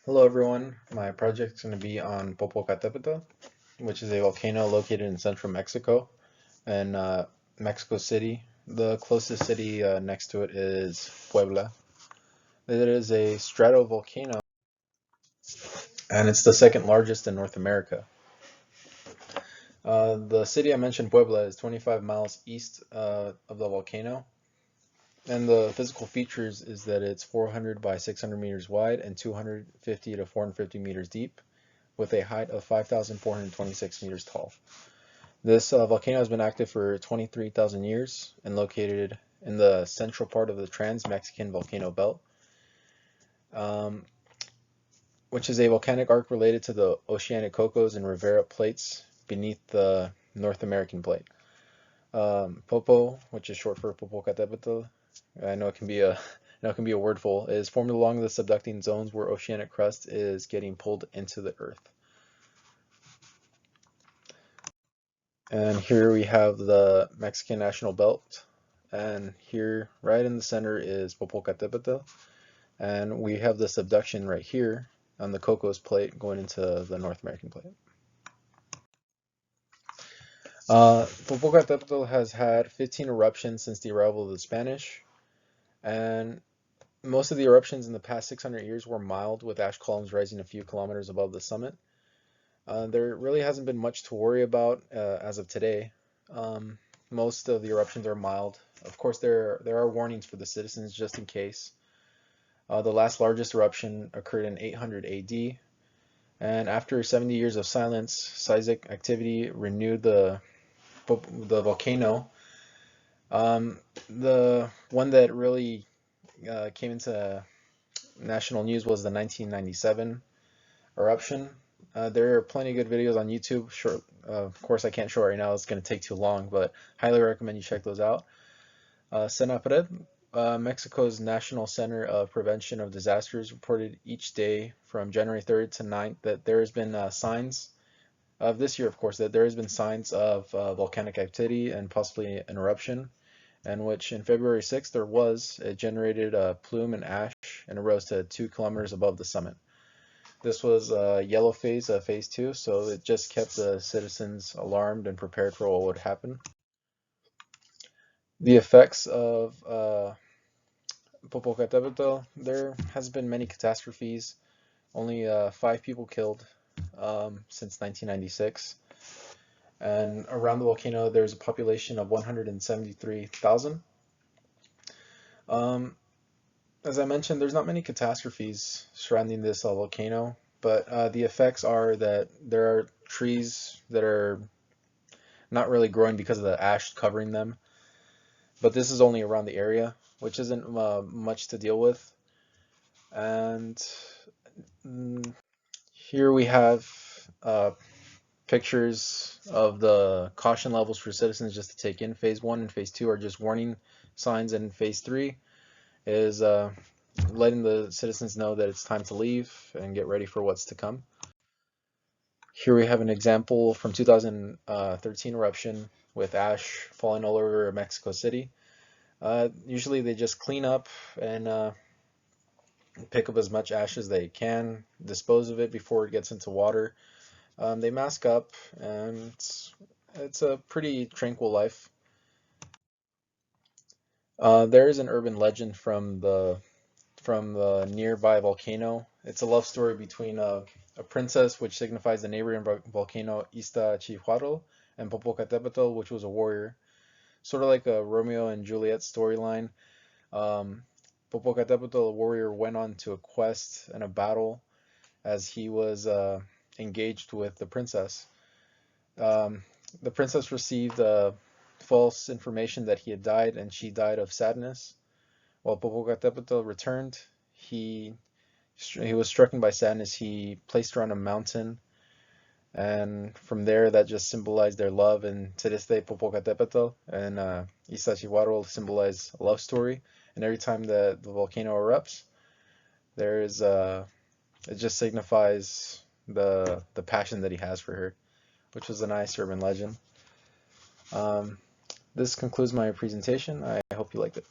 Hello everyone, my project is going to be on Popocatepetl, which is a volcano located in central Mexico and Mexico City. The closest city next to it is Puebla. It is a stratovolcano and it's the second largest in North America. The city I mentioned, Puebla, is 25 miles east of the volcano, and the physical features is that it's 400 by 600 meters wide and 250 to 450 meters deep, with a height of 5,426 meters tall. This volcano has been active for 23,000 years and located in the central part of the Trans-Mexican Volcano Belt, um, which is a volcanic arc related to the oceanic Cocos and Rivera plates beneath the North American plate. Popo, which is short for Popocatepetl, I know it can be a wordful, is formed along the subducting zones where oceanic crust is getting pulled into the earth. And here we have the Mexican national belt. And here, right in the center, is Popocatepetl. And we have the subduction right here on the Cocos plate going into the North American plate. Popocatepetl has had 15 eruptions since the arrival of the Spanish. And most of the eruptions in the past 600 years were mild, with ash columns rising a few kilometers above the summit. There really hasn't been much to worry about as of today. Most of the eruptions are mild. Of course, there are warnings for the citizens just in case. The last largest eruption occurred in 800 AD, and after 70 years of silence, seismic activity renewed the volcano. The one that really came into national news was the 1997 eruption. There are plenty of good videos on YouTube. Sure, of course, I can't show it right now. It's going to take too long, but highly recommend you check those out. Senapred, Mexico's National Center of Prevention of Disasters, reported each day from January 3rd to 9th that there has been signs of this year, of course, that there has been signs of volcanic activity and possibly an eruption, and which in February 6th there was. It generated a plume and ash and it rose to 2 kilometers above the summit. This was a yellow phase, phase 2, so it just kept the citizens alarmed and prepared for what would happen. The effects of Popocatépetl, there has been many catastrophes, only 5 people killed since 1996. And around the volcano, there's a population of 173,000. As I mentioned, there's not many catastrophes surrounding this volcano, but the effects are that there are trees that are not really growing because of the ash covering them, but this is only around the area, which isn't much to deal with. And here we have pictures of the caution levels for citizens just to take in. Phase 1 and Phase 2 are just warning signs, and Phase 3 is letting the citizens know that it's time to leave and get ready for what's to come. Here we have an example from 2013 eruption with ash falling all over Mexico City. Usually they just clean up and pick up as much ash as they can, dispose of it before it gets into water. They mask up, and it's a pretty tranquil life. There is an urban legend from the nearby volcano. It's a love story between a princess, which signifies the neighboring volcano Iztaccíhuatl, and Popocatépetl, which was a warrior. Sort of like a Romeo and Juliet storyline. Popocatépetl, a warrior, went on to a quest and a battle as he was engaged with the princess. The princess received false information that he had died, and she died of sadness. While Popocatépetl returned, he was stricken by sadness. He placed her on a mountain, and from there, that just symbolized their love. And to this day, Popocatépetl and Iztaccíhuatl symbolize a love story. And every time that the volcano erupts, there is it just signifies the passion that he has for her, which was a nice urban legend. This concludes my presentation. I hope you liked it.